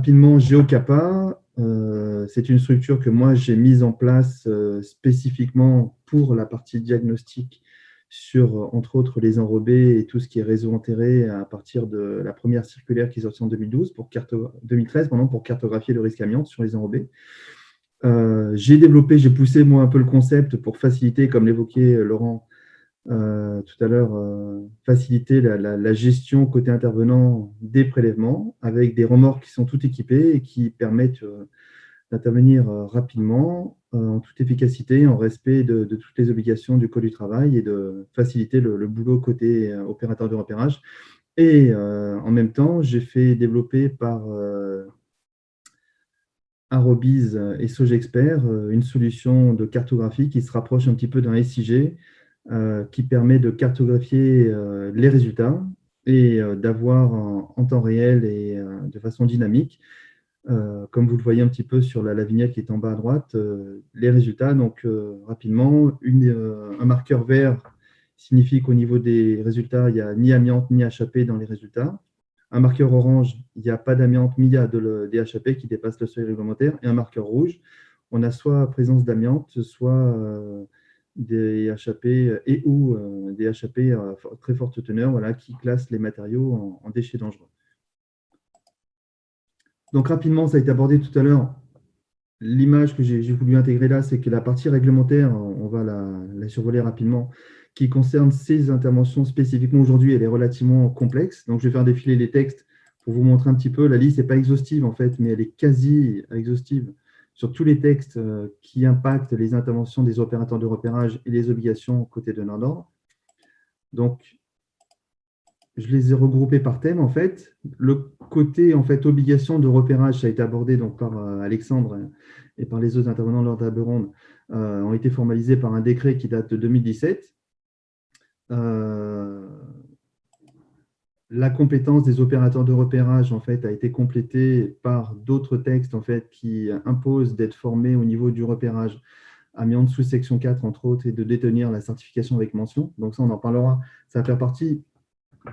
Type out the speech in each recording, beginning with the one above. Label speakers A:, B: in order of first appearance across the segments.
A: rapidement, GeoCappa, c'est une structure que moi j'ai mise en place spécifiquement pour la partie diagnostic sur, entre autres, les enrobés et tout ce qui est réseau enterré à partir de la première circulaire qui est sortie en 2013 pour cartographier le risque amiante sur les enrobés. J'ai poussé moi un peu le concept pour faciliter, comme l'évoquait Laurent tout à l'heure, faciliter la gestion côté intervenant des prélèvements avec des remorques qui sont toutes équipées et qui permettent d'intervenir rapidement, en toute efficacité, en respect de toutes les obligations du Code du travail et de faciliter le boulot côté opérateur de repérage. Et en même temps, j'ai fait développer par Arobise et Sogexpert une solution de cartographie qui se rapproche un petit peu d'un SIG qui permet de cartographier les résultats et d'avoir en temps réel et de façon dynamique, comme vous le voyez un petit peu sur la vignette qui est en bas à droite, les résultats. Donc, rapidement, un marqueur vert signifie qu'au niveau des résultats, il n'y a ni amiante ni HAP dans les résultats. Un marqueur orange, il n'y a pas d'amiante, mais il y a des HAP qui dépassent le seuil réglementaire. Et un marqueur rouge, on a soit présence d'amiante, soit des HAP et ou des HAP à très forte teneur, voilà, qui classent les matériaux en déchets dangereux. Donc rapidement, ça a été abordé tout à l'heure. L'image que j'ai voulu intégrer là, c'est que la partie réglementaire, on va la survoler rapidement, qui concerne ces interventions spécifiquement aujourd'hui, elle est relativement complexe. Donc je vais faire défiler les textes pour vous montrer un petit peu. La liste n'est pas exhaustive en fait, mais elle est quasi exhaustive sur tous les textes qui impactent les interventions des opérateurs de repérage et les obligations côté de Nordor. Donc, je les ai regroupés par thème, en fait. Le côté, en fait, obligation de repérage, ça a été abordé donc, par Alexandre et par les autres intervenants lors de la table ronde, ont été formalisés par un décret qui date de 2017. La compétence des opérateurs de repérage, en fait, a été complétée par d'autres textes, en fait, qui imposent d'être formés au niveau du repérage amiante sous section 4, entre autres, et de détenir la certification avec mention. Donc ça, on en parlera. Ça va faire partie,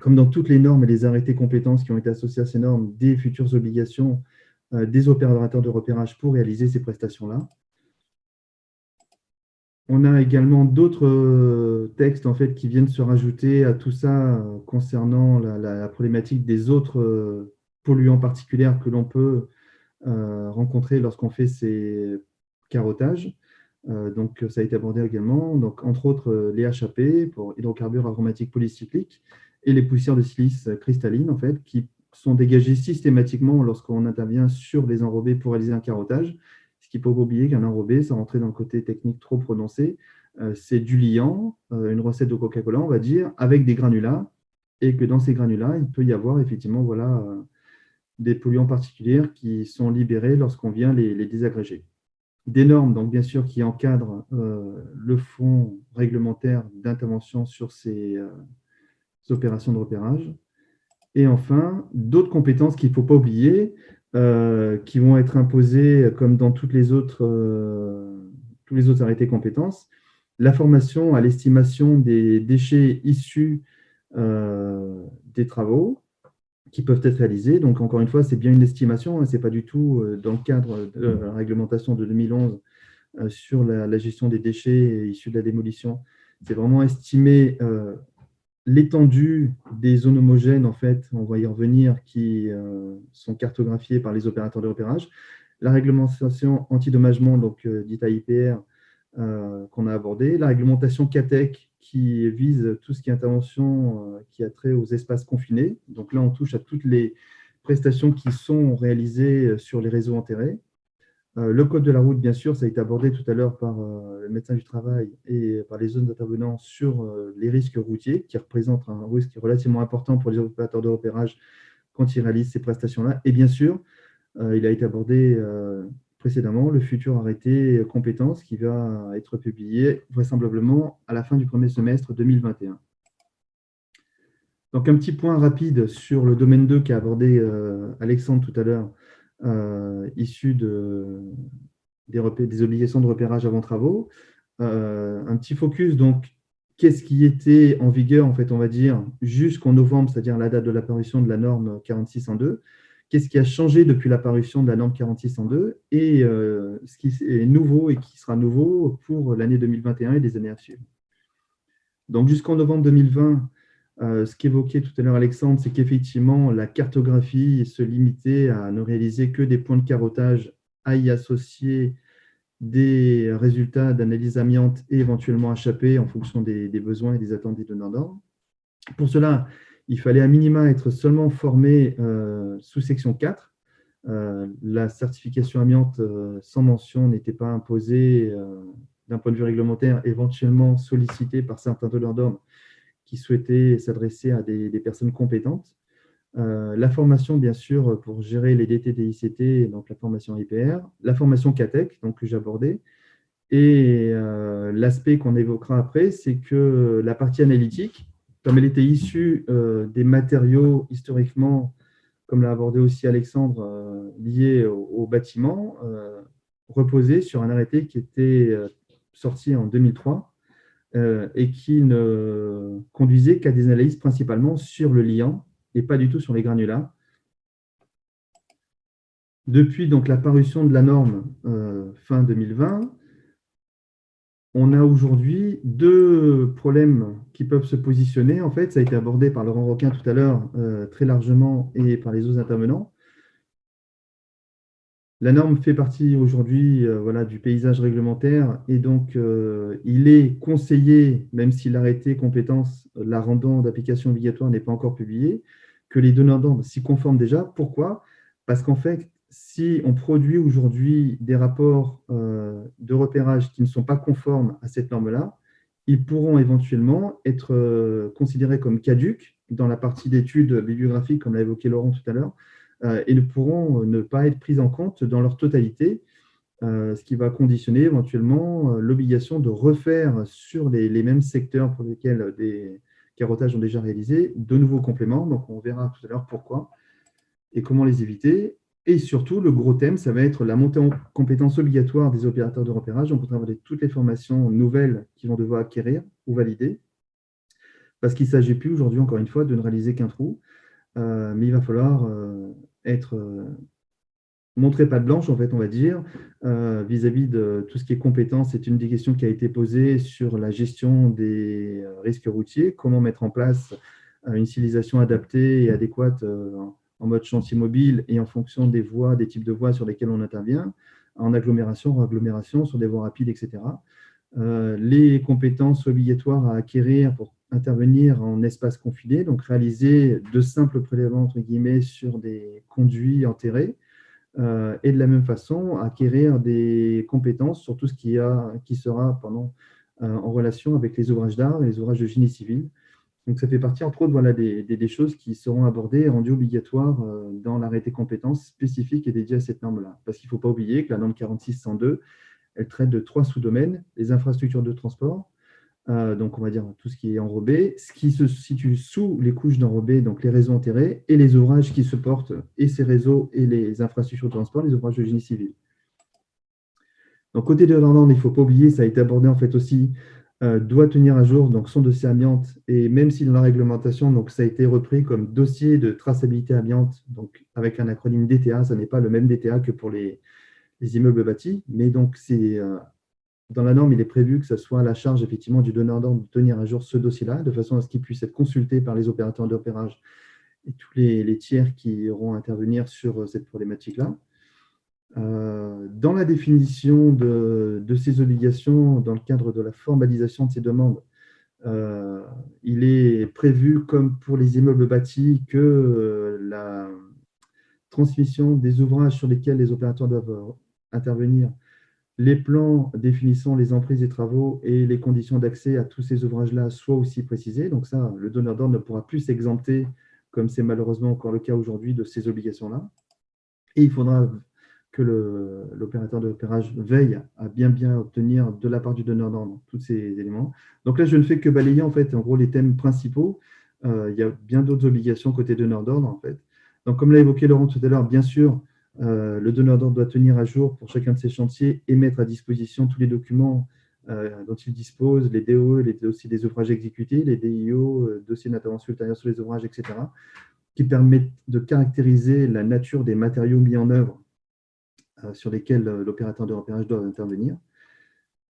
A: comme dans toutes les normes et les arrêtés compétences qui ont été associés à ces normes, des futures obligations des opérateurs de repérage pour réaliser ces prestations-là. On a également d'autres textes en fait, qui viennent se rajouter à tout ça concernant la problématique des autres polluants particuliers que l'on peut rencontrer lorsqu'on fait ces carottages. Donc, ça a été abordé également. Donc, entre autres, les HAP pour hydrocarbures aromatiques polycycliques et les poussières de silice cristalline, en fait, qui sont dégagées systématiquement lorsqu'on intervient sur les enrobés pour réaliser un carottage. Ce qu'il ne faut pas oublier qu'un enrobé, sans rentrer dans le côté technique trop prononcé, c'est du liant, une recette de Coca-Cola, on va dire, avec des granulats, et que dans ces granulats, il peut y avoir effectivement voilà, des polluants particuliers qui sont libérés lorsqu'on vient les désagréger. Des normes, donc bien sûr, qui encadrent le fonds réglementaire d'intervention sur ces opérations de repérage. Et enfin, d'autres compétences qu'il ne faut pas oublier, qui vont être imposées comme dans tous les autres arrêtés compétences. La formation à l'estimation des déchets issus des travaux qui peuvent être réalisés. Donc, encore une fois, c'est bien une estimation, hein, ce n'est pas du tout dans le cadre de la réglementation de 2011 sur la gestion des déchets issus de la démolition. C'est vraiment estimer l'étendue des zones homogènes, en fait, on va y revenir, qui sont cartographiées par les opérateurs de repérage. La réglementation antidommagement, donc dite AIPR, qu'on a abordée. La réglementation CATEC, qui vise tout ce qui est intervention qui a trait aux espaces confinés. Donc là, on touche à toutes les prestations qui sont réalisées sur les réseaux enterrés. Le code de la route, bien sûr, ça a été abordé tout à l'heure par le médecin du travail et par les autres intervenants sur les risques routiers, qui représentent un risque relativement important pour les opérateurs de repérage quand ils réalisent ces prestations-là. Et bien sûr, il a été abordé précédemment le futur arrêté compétences qui va être publié vraisemblablement à la fin du premier semestre 2021. Donc, un petit point rapide sur le domaine 2 qu'a abordé Alexandre tout à l'heure, issu des obligations de repérage avant travaux. Un petit focus, donc, qu'est-ce qui était en vigueur, en fait, on va dire, jusqu'en novembre, c'est-à-dire la date de l'apparition de la norme 46.2, qu'est-ce qui a changé depuis l'apparition de la norme 4602 et ce qui est nouveau et qui sera nouveau pour l'année 2021 et les années à suivre. Donc, jusqu'en novembre 2020, ce qu'évoquait tout à l'heure Alexandre, c'est qu'effectivement, la cartographie se limitait à ne réaliser que des points de carottage, à y associer des résultats d'analyse amiante et éventuellement HAP en fonction des besoins et des attentes des donneurs d'ordre. Pour cela, il fallait à minima être seulement formé sous section 4. La certification amiante sans mention n'était pas imposée d'un point de vue réglementaire, éventuellement sollicitée par certains donneurs d'ordre qui souhaitaient s'adresser à des personnes compétentes. La formation, bien sûr, pour gérer les DT des ICT, donc la formation IPR, la formation CATEC, donc que j'abordais, et l'aspect qu'on évoquera après, c'est que la partie analytique, comme elle était issue des matériaux historiquement, comme l'a abordé aussi Alexandre, liés au bâtiment, reposait sur un arrêté qui était sorti en 2003 et qui ne conduisait qu'à des analyses principalement sur le liant et pas du tout sur les granulats. Depuis donc la parution de la norme fin 2020, on a aujourd'hui deux problèmes qui peuvent se positionner. En fait, ça a été abordé par Laurent Roquin tout à l'heure très largement et par les autres intervenants. La norme fait partie aujourd'hui voilà, du paysage réglementaire et donc il est conseillé, même si l'arrêté compétence la rendant d'application obligatoire n'est pas encore publié, que les donneurs d'ordre s'y conforment déjà. Pourquoi? Parce qu'en fait, si on produit aujourd'hui des rapports de repérage qui ne sont pas conformes à cette norme-là, ils pourront éventuellement être considérés comme caducs dans la partie d'études bibliographiques, comme l'a évoqué Laurent tout à l'heure, et ne pourront ne pas être prises en compte dans leur totalité, ce qui va conditionner éventuellement l'obligation de refaire sur les mêmes secteurs pour lesquels des carottages ont déjà réalisé de nouveaux compléments. Donc, on verra tout à l'heure pourquoi et comment les éviter. Et surtout, le gros thème, ça va être la montée en compétences obligatoires des opérateurs de repérage. Donc, on va travailler toutes les formations nouvelles qu'ils vont devoir acquérir ou valider, parce qu'il ne s'agit plus aujourd'hui, encore une fois, de ne réaliser qu'un trou, mais il va falloir être montrer patte blanche, en fait, on va dire, vis-à-vis de tout ce qui est compétences. C'est une des questions qui a été posée sur la gestion des risques routiers, comment mettre en place une civilisation adaptée et adéquate en mode chantier mobile et en fonction des voies, des types de voies sur lesquelles on intervient, en agglomération, en agglomération, sur des voies rapides, etc. Les compétences obligatoires à acquérir pour intervenir en espace confiné, donc réaliser de simples prélèvements, entre guillemets, sur des conduits enterrés, et de la même façon, acquérir des compétences sur tout ce qui sera en relation avec les ouvrages d'art et les ouvrages de génie civil. Donc, ça fait partie, entre autres, voilà, des choses qui seront abordées et rendues obligatoires dans l'arrêté compétences spécifiques et dédiées à cette norme-là. Parce qu'il ne faut pas oublier que la norme 4602, elle traite de 3 sous-domaines: les infrastructures de transport, donc on va dire tout ce qui est enrobé, ce qui se situe sous les couches d'enrobé, donc les réseaux enterrés, et les ouvrages qui supportent et ces réseaux et les infrastructures de transport, les ouvrages de génie civil. Donc côté de l'ordre, il ne faut pas oublier, ça a été abordé en fait aussi, doit tenir à jour donc son dossier amiante, et même si dans la réglementation, donc ça a été repris comme dossier de traçabilité amiante, donc avec un acronyme DTA, ça n'est pas le même DTA que pour les immeubles bâtis, mais donc c'est dans la norme, il est prévu que ce soit à la charge effectivement du donneur d'ordre de tenir à jour ce dossier-là, de façon à ce qu'il puisse être consulté par les opérateurs d'opérage et tous les tiers qui auront à intervenir sur cette problématique-là. Dans la définition de ces obligations, dans le cadre de la formalisation de ces demandes, il est prévu, comme pour les immeubles bâtis, que la transmission des ouvrages sur lesquels les opérateurs doivent intervenir, les plans définissant les emprises des travaux et les conditions d'accès à tous ces ouvrages-là soient aussi précisés. Donc ça, le donneur d'ordre ne pourra plus s'exempter, comme c'est malheureusement encore le cas aujourd'hui, de ces obligations-là. Et il faudra que l'opérateur de repérage veille à bien obtenir de la part du donneur d'ordre tous ces éléments. Donc là, je ne fais que balayer en fait, en gros, les thèmes principaux. Il y a bien d'autres obligations côté donneur d'ordre, en fait. Donc, comme l'a évoqué Laurent tout à l'heure, bien sûr, le donneur d'ordre doit tenir à jour pour chacun de ses chantiers et mettre à disposition tous les documents dont il dispose, les DOE, les dossiers des ouvrages exécutés, les DIO, dossiers d'intervention ultérieure sur les ouvrages, etc., qui permettent de caractériser la nature des matériaux mis en œuvre sur lesquels l'opérateur de repérage doit intervenir.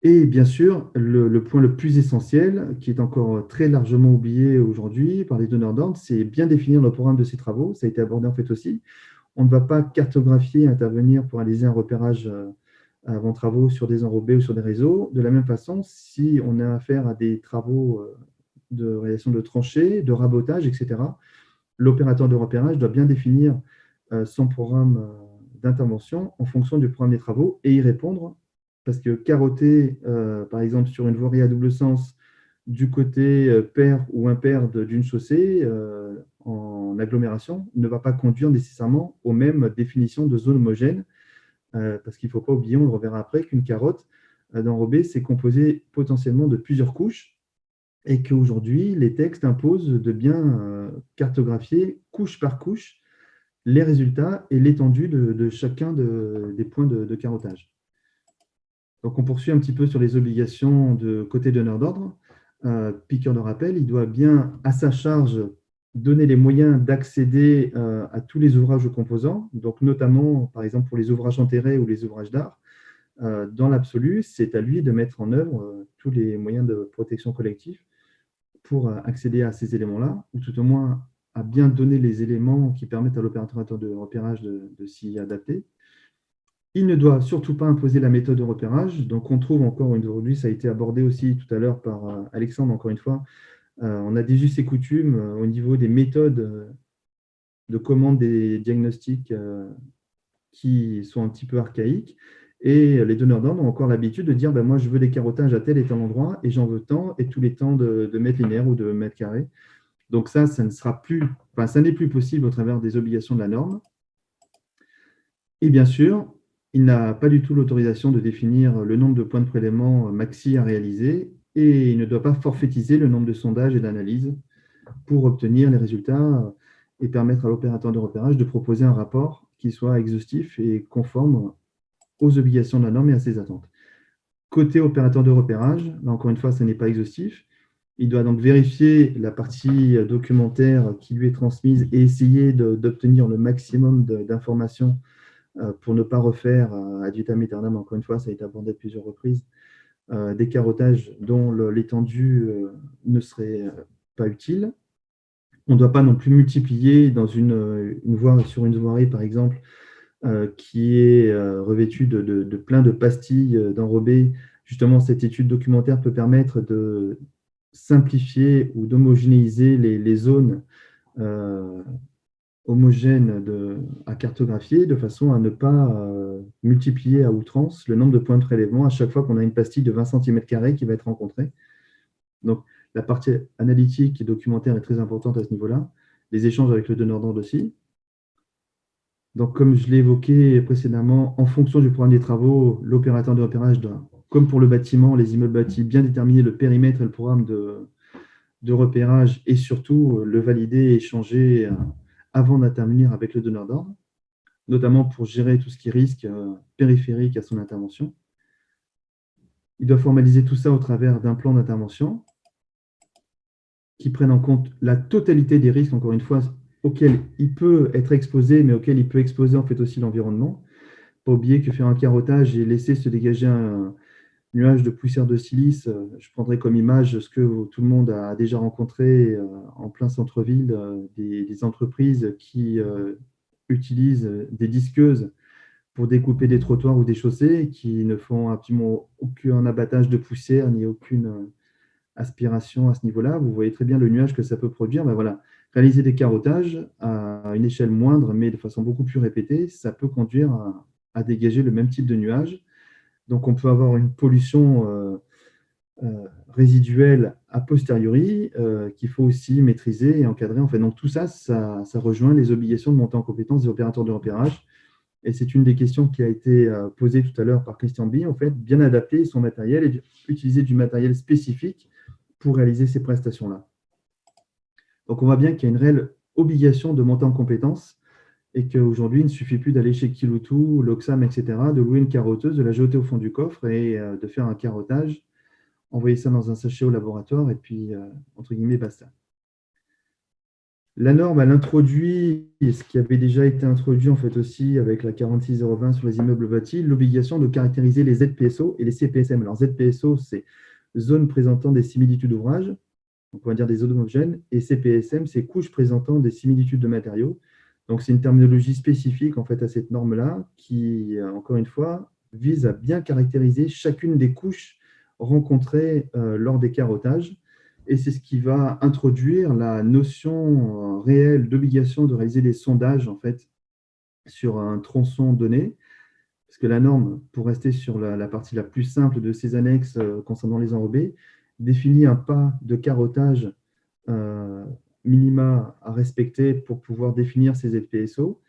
A: Et bien sûr, le point le plus essentiel, qui est encore très largement oublié aujourd'hui par les donneurs d'ordre, c'est bien définir le programme de ces travaux. Ça a été abordé en fait aussi. On ne va pas cartographier, intervenir pour réaliser un repérage avant travaux sur des enrobés ou sur des réseaux. De la même façon, si on a affaire à des travaux de réalisation de tranchées, de rabotage, etc., l'opérateur de repérage doit bien définir son programme d'intervention en fonction du programme des travaux et y répondre. Parce que carotter, par exemple, sur une voirie à double sens du côté pair ou impair d'une chaussée en agglomération ne va pas conduire nécessairement aux mêmes définitions de zones homogènes. Parce qu'il ne faut pas oublier, on le reverra après, qu'une carotte d'enrobé, c'est composé potentiellement de plusieurs couches et qu'aujourd'hui, les textes imposent de bien cartographier couche par couche les résultats et l'étendue de chacun des points de carottage. Donc, on poursuit un petit peu sur les obligations de côté donneur d'ordre. Piqueur de rappel, il doit bien, à sa charge, donner les moyens d'accéder à tous les ouvrages ou composants, donc notamment, par exemple, pour les ouvrages enterrés ou les ouvrages d'art. Dans l'absolu, c'est à lui de mettre en œuvre tous les moyens de protection collective pour accéder à ces éléments-là, ou tout au moins à bien donner les éléments qui permettent à l'opérateur de repérage de s'y adapter. Il ne doit surtout pas imposer la méthode de repérage. Donc, on trouve encore aujourd'hui, ça a été abordé aussi tout à l'heure par Alexandre, encore une fois, on a des us et coutumes au niveau des méthodes de commande des diagnostics qui sont un petit peu archaïques. Et les donneurs d'ordre ont encore l'habitude de dire moi, je veux des carottages à tel et tel endroit, et j'en veux tant, et tous les temps de mètres linéaires ou de mètres carrés. Donc, ça ne sera plus, ça n'est plus possible au travers des obligations de la norme. Et bien sûr, il n'a pas du tout l'autorisation de définir le nombre de points de prélèvement maxi à réaliser et il ne doit pas forfaitiser le nombre de sondages et d'analyses pour obtenir les résultats et permettre à l'opérateur de repérage de proposer un rapport qui soit exhaustif et conforme aux obligations de la norme et à ses attentes. Côté opérateur de repérage, là encore une fois, ce n'est pas exhaustif. Il doit donc vérifier la partie documentaire qui lui est transmise et essayer d'obtenir le maximum d'informations pour ne pas refaire ad vitam aeternam, encore une fois, ça a été abordé à plusieurs reprises, des carottages dont l'étendue ne serait pas utile. On ne doit pas non plus multiplier dans sur une voirie, par exemple, qui est revêtue de plein de pastilles d'enrobés. Justement, cette étude documentaire peut permettre de simplifier ou d'homogénéiser les zones homogène à cartographier de façon à ne pas multiplier à outrance le nombre de points de prélèvement à chaque fois qu'on a une pastille de 20 cm² qui va être rencontrée. Donc, la partie analytique et documentaire est très importante à ce niveau-là. Les échanges avec le donneur d'ordre aussi. Donc, comme je l'ai évoqué précédemment, en fonction du programme des travaux, l'opérateur de repérage doit, comme pour le bâtiment, les immeubles bâtis, bien déterminer le périmètre et le programme de repérage et surtout le valider et échanger avant d'intervenir avec le donneur d'ordre, notamment pour gérer tout ce qui est risque périphérique à son intervention. Il doit formaliser tout ça au travers d'un plan d'intervention qui prenne en compte la totalité des risques, encore une fois, auxquels il peut être exposé, mais auxquels il peut exposer en fait aussi l'environnement. Pas oublier que faire un carottage et laisser se dégager un nuage de poussière de silice, je prendrai comme image ce que tout le monde a déjà rencontré en plein centre-ville, des entreprises qui utilisent des disqueuses pour découper des trottoirs ou des chaussées, qui ne font absolument aucun abattage de poussière ni aucune aspiration à ce niveau-là. Vous voyez très bien le nuage que ça peut produire. Ben voilà. Réaliser des carottages à une échelle moindre, mais de façon beaucoup plus répétée, ça peut conduire à dégager le même type de nuage. Donc, on peut avoir une pollution résiduelle a posteriori qu'il faut aussi maîtriser et encadrer. En fait. Donc, tout ça, ça rejoint les obligations de monter en compétence des opérateurs de repérage. Et c'est une des questions qui a été posée tout à l'heure par Christian B. En fait, bien adapter son matériel et utiliser du matériel spécifique pour réaliser ces prestations-là. Donc, on voit bien qu'il y a une réelle obligation de monter en compétence et qu'aujourd'hui, il ne suffit plus d'aller chez Kiloutou, l'Oxam, etc., de louer une carotteuse, de la jeter au fond du coffre et de faire un carottage, envoyer ça dans un sachet au laboratoire et puis, entre guillemets, basta. La norme, elle introduit, et ce qui avait déjà été introduit en fait aussi avec la 46020 sur les immeubles bâtis, l'obligation de caractériser les ZPSO et les CPSM. Alors ZPSO, c'est zone présentant des similitudes d'ouvrage, on pourrait dire des zones homogènes, et CPSM, c'est couches présentant des similitudes de matériaux. Donc c'est une terminologie spécifique en fait à cette norme-là qui, encore une fois, vise à bien caractériser chacune des couches rencontrées lors des carottages. Et c'est ce qui va introduire la notion réelle d'obligation de réaliser des sondages en fait sur un tronçon donné. Parce que la norme, pour rester sur la partie la plus simple de ces annexes concernant les enrobés, définit un pas de carottage euh, minima à respecter pour pouvoir définir ces ZPSO.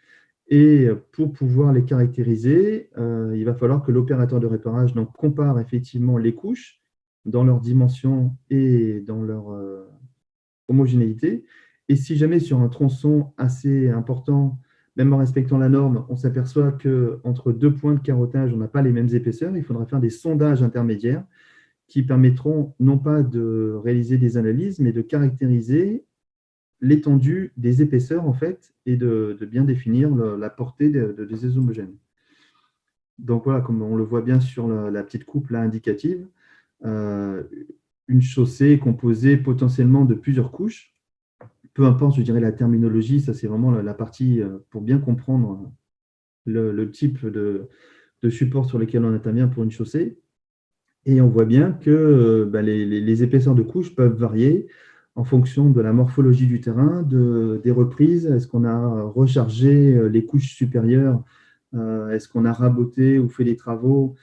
A: Et pour pouvoir les caractériser, il va falloir que l'opérateur de réparage donc, compare effectivement les couches dans leur dimension et dans leur homogénéité. Et si jamais sur un tronçon assez important, même en respectant la norme, on s'aperçoit qu'entre deux points de carottage, on n'a pas les mêmes épaisseurs, il faudra faire des sondages intermédiaires qui permettront non pas de réaliser des analyses, mais de caractériser l'étendue des épaisseurs en fait et de bien définir la portée des homogènes. Donc voilà, comme on le voit bien sur la petite coupe là, indicative, euh, une chaussée composée potentiellement de plusieurs couches. Peu importe, je dirais, la terminologie, ça c'est vraiment la partie pour bien comprendre le type de support sur lequel on intervient pour une chaussée. Et on voit bien que les épaisseurs de couches peuvent varier en fonction de la morphologie du terrain, des reprises. Est-ce qu'on a rechargé les couches supérieures? Est-ce qu'on a raboté ou fait des travaux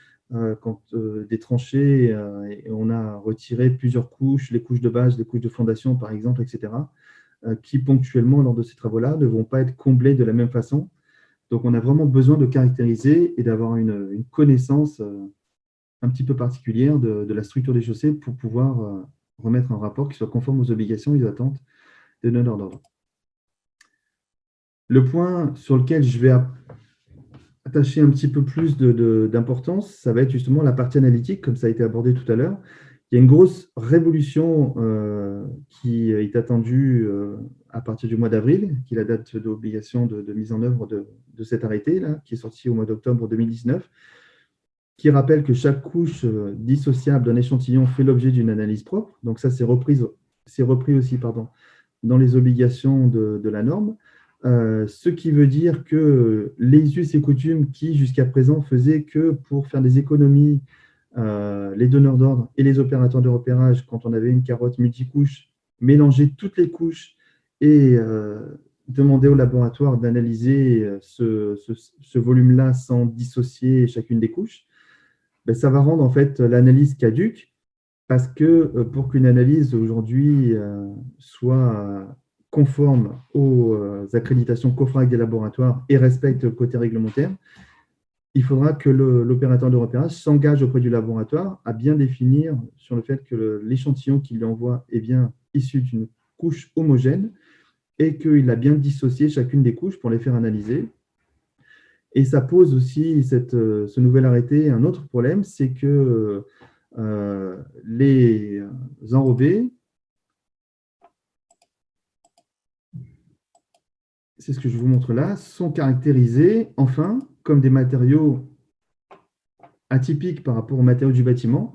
A: quand des tranchées et on a retiré plusieurs couches, les couches de base, les couches de fondation par exemple, etc., qui ponctuellement lors de ces travaux-là ne vont pas être comblés de la même façon. Donc on a vraiment besoin de caractériser et d'avoir une connaissance un petit peu particulière de la structure des chaussées pour pouvoir remettre un rapport qui soit conforme aux obligations et aux attentes des donneurs d'ordre. Le point sur lequel je vais attacher un petit peu plus d'importance, ça va être justement la partie analytique, comme ça a été abordé tout à l'heure. Il y a une grosse révolution qui est attendue à partir du mois d'avril, qui est la date d'obligation de mise en œuvre de cet arrêté, là, qui est sorti au mois d'octobre 2019, qui rappelle que chaque couche dissociable d'un échantillon fait l'objet d'une analyse propre. Donc ça, c'est repris aussi dans les obligations de la norme. Ce qui veut dire que les us et coutumes qui, jusqu'à présent, faisaient que pour faire des économies, les donneurs d'ordre et les opérateurs de repérage, quand on avait une carotte multicouche, mélanger toutes les couches et demander au laboratoire d'analyser ce volume-là sans dissocier chacune des couches, ben, ça va rendre en fait l'analyse caduque parce que pour qu'une analyse aujourd'hui soit conforme aux accréditations COFRAC des laboratoires et respecte le côté réglementaire, il faudra que l'opérateur de repérage s'engage auprès du laboratoire à bien définir sur le fait que l'échantillon qu'il lui envoie est bien issu d'une couche homogène et qu'il a bien dissocié chacune des couches pour les faire analyser. Et ça pose aussi ce nouvel arrêté un autre problème, c'est que les enrobés, c'est ce que je vous montre là, sont caractérisés enfin comme des matériaux atypiques par rapport aux matériaux du bâtiment.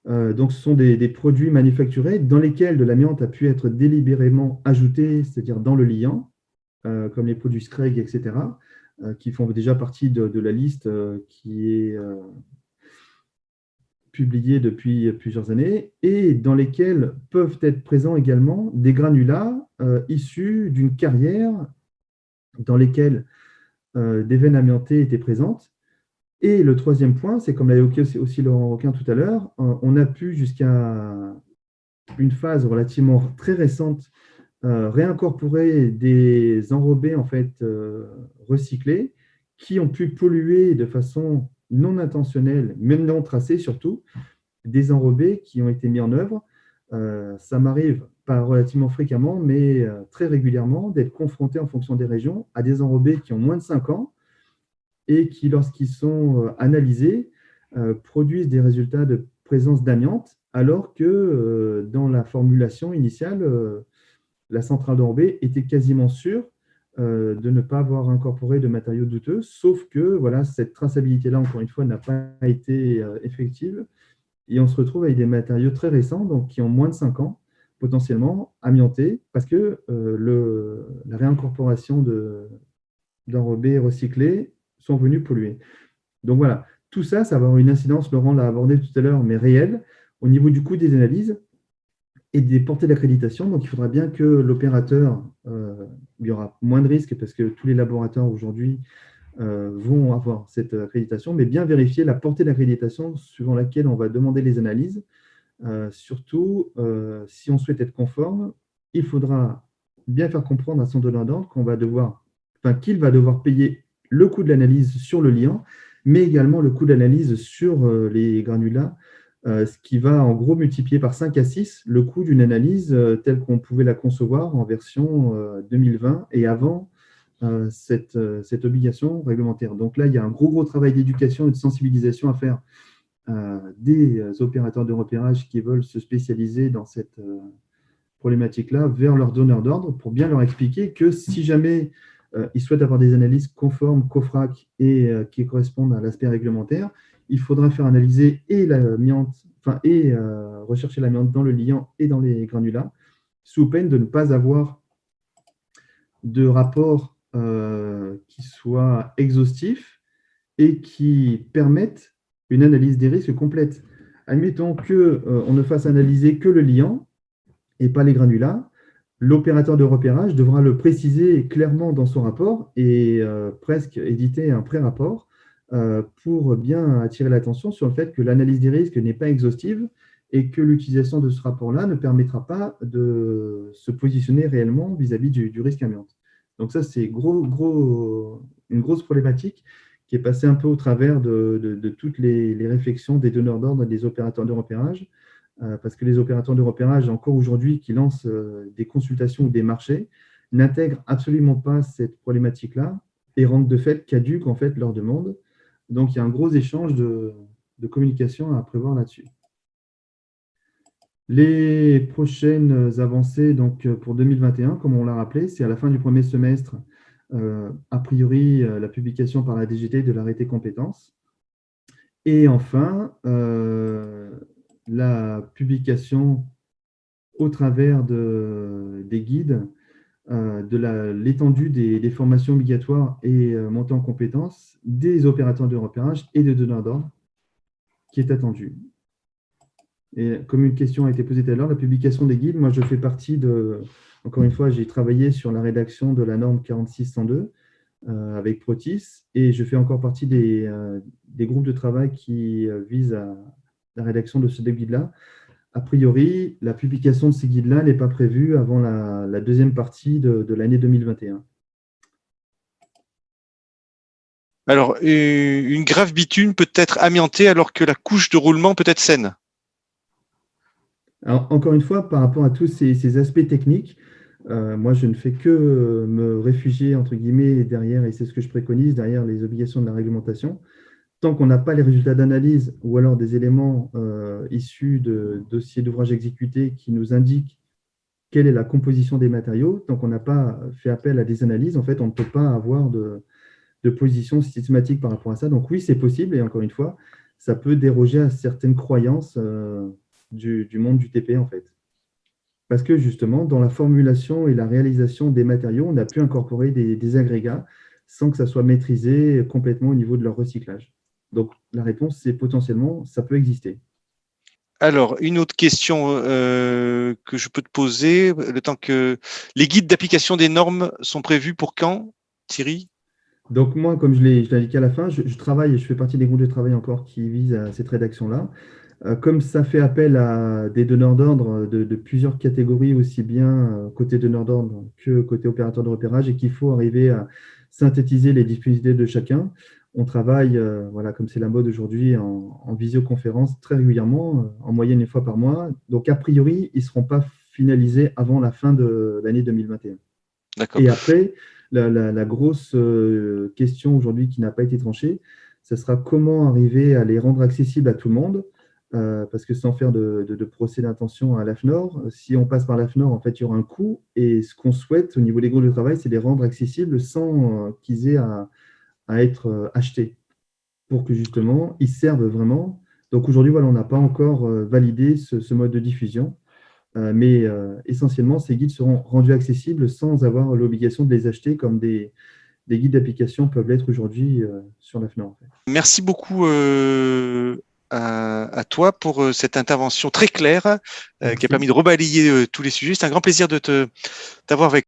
A: Donc ce sont des produits manufacturés dans lesquels de l'amiante a pu être délibérément ajouté, c'est-à-dire dans le liant, comme les produits Screg, etc., qui font déjà partie de la liste qui est publiés depuis plusieurs années et dans lesquels peuvent être présents également des granulats issus d'une carrière dans lesquelles des veines amiantées étaient présentes. Et le troisième point, c'est comme l'a évoqué aussi Laurent Roquin tout à l'heure, on a pu jusqu'à une phase relativement très récente réincorporer des enrobés en fait recyclés qui ont pu polluer de façon non intentionnelle, même non tracée surtout, des enrobés qui ont été mis en œuvre. Ça m'arrive pas relativement fréquemment, mais très régulièrement, d'être confronté en fonction des régions à des enrobés qui ont moins de 5 ans et qui, lorsqu'ils sont analysés, produisent des résultats de présence d'amiante, alors que dans la formulation initiale, la centrale d'Orbe était quasiment sûre de ne pas avoir incorporé de matériaux douteux, sauf que voilà, cette traçabilité-là, encore une fois, n'a pas été effective. Et on se retrouve avec des matériaux très récents, donc qui ont moins de 5 ans, potentiellement amiantés, parce que la réincorporation d'enrobés recyclés sont venus polluer. Donc voilà, tout ça, ça va avoir une incidence, Laurent l'a abordé tout à l'heure, mais réelle, au niveau du coût des analyses et des portées d'accréditation. Donc il faudra bien que l'opérateur, il y aura moins de risques parce que tous les laboratoires aujourd'hui vont avoir cette accréditation, mais bien vérifier la portée d'accréditation suivant laquelle on va demander les analyses. Surtout, si on souhaite être conforme, il faudra bien faire comprendre à son donneur d'ordre qu'il va devoir payer le coût de l'analyse sur le liant, mais également le coût d'analyse sur les granulats, ce qui va en gros multiplier par 5 à 6 le coût d'une analyse telle qu'on pouvait la concevoir en version 2020 et avant cette obligation réglementaire. Donc là, il y a un gros travail d'éducation et de sensibilisation à faire des opérateurs de repérage qui veulent se spécialiser dans cette problématique-là vers leurs donneurs d'ordre pour bien leur expliquer que si jamais ils souhaitent avoir des analyses conformes, COFRAC et qui correspondent à l'aspect réglementaire, il faudra faire analyser et l'amiante, rechercher l'amiante dans le liant et dans les granulats, sous peine de ne pas avoir de rapport qui soit exhaustif et qui permettent une analyse des risques complète. Admettons qu'on ne fasse analyser que le liant et pas les granulats. L'opérateur de repérage devra le préciser clairement dans son rapport et presque éditer un pré-rapport pour bien attirer l'attention sur le fait que l'analyse des risques n'est pas exhaustive et que l'utilisation de ce rapport-là ne permettra pas de se positionner réellement vis-à-vis du risque amiante. Donc ça, c'est une grosse problématique qui est passée un peu au travers de toutes les réflexions des donneurs d'ordre et des opérateurs de repérage, parce que les opérateurs de repérage, encore aujourd'hui, qui lancent des consultations ou des marchés, n'intègrent absolument pas cette problématique-là et rendent de fait caduque en fait leur demande. Donc il y a un gros échange de communication à prévoir là-dessus. Les prochaines avancées donc, pour 2021, comme on l'a rappelé, c'est à la fin du premier semestre, a priori, la publication par la DGT de l'arrêté compétences. Et enfin, la publication au travers des guides de l'étendue des formations obligatoires et montées en compétences des opérateurs de repérage et de donneurs d'ordre qui est attendue. Et comme une question a été posée tout à l'heure, la publication des guides, moi je fais partie encore une fois, j'ai travaillé sur la rédaction de la norme 4602 avec Protis et je fais encore partie des groupes de travail qui visent à la rédaction de ce guide-là. A priori, la publication de ces guides-là n'est pas prévue avant la deuxième partie de l'année 2021.
B: Alors, une grave bitume peut être amiantée alors que la couche de roulement peut être saine.
A: Alors, encore une fois, par rapport à tous ces aspects techniques, moi, je ne fais que me réfugier, entre guillemets, derrière, et c'est ce que je préconise, derrière les obligations de la réglementation. Tant qu'on n'a pas les résultats d'analyse ou alors des éléments issus de dossiers d'ouvrages exécutés qui nous indiquent quelle est la composition des matériaux, tant qu'on n'a pas fait appel à des analyses, en fait, on ne peut pas avoir de position systématique par rapport à ça. Donc oui, c'est possible, et encore une fois, ça peut déroger à certaines croyances du monde du TP, en fait. Parce que justement, dans la formulation et la réalisation des matériaux, on a pu incorporer des agrégats sans que ça soit maîtrisé complètement au niveau de leur recyclage. Donc la réponse, c'est potentiellement, ça peut exister.
B: Alors, une autre question que je peux te poser, le temps que les guides d'application des normes sont prévus pour quand, Thierry?
A: Donc moi, comme je l'ai indiqué à la fin, je travaille et je fais partie des groupes de travail encore qui visent à cette rédaction-là. Comme ça fait appel à des donneurs d'ordre de plusieurs catégories, aussi bien côté donneur d'ordre que côté opérateur de repérage, et qu'il faut arriver à synthétiser les disponibilités de chacun, on travaille, voilà, comme c'est la mode aujourd'hui, en visioconférence très régulièrement, en moyenne une fois par mois. Donc, a priori, ils ne seront pas finalisés avant la fin de l'année 2021.
B: D'accord.
A: Et après, la grosse question aujourd'hui qui n'a pas été tranchée, ce sera comment arriver à les rendre accessibles à tout le monde parce que sans faire de procès d'intention à l'AFNOR, si on passe par l'AFNOR, en fait, il y aura un coût. Et ce qu'on souhaite au niveau des groupes de travail, c'est les rendre accessibles sans qu'ils aient à être achetés, pour que justement, ils servent vraiment. Donc aujourd'hui, voilà, on n'a pas encore validé ce mode de diffusion, mais essentiellement, ces guides seront rendus accessibles sans avoir l'obligation de les acheter comme des guides d'application peuvent l'être aujourd'hui sur l'AFNOR, en fait.
B: Merci beaucoup à toi pour cette intervention très claire qui a
A: Merci.
B: permis de rebalayer tous les sujets. C'est un grand plaisir de t'avoir avec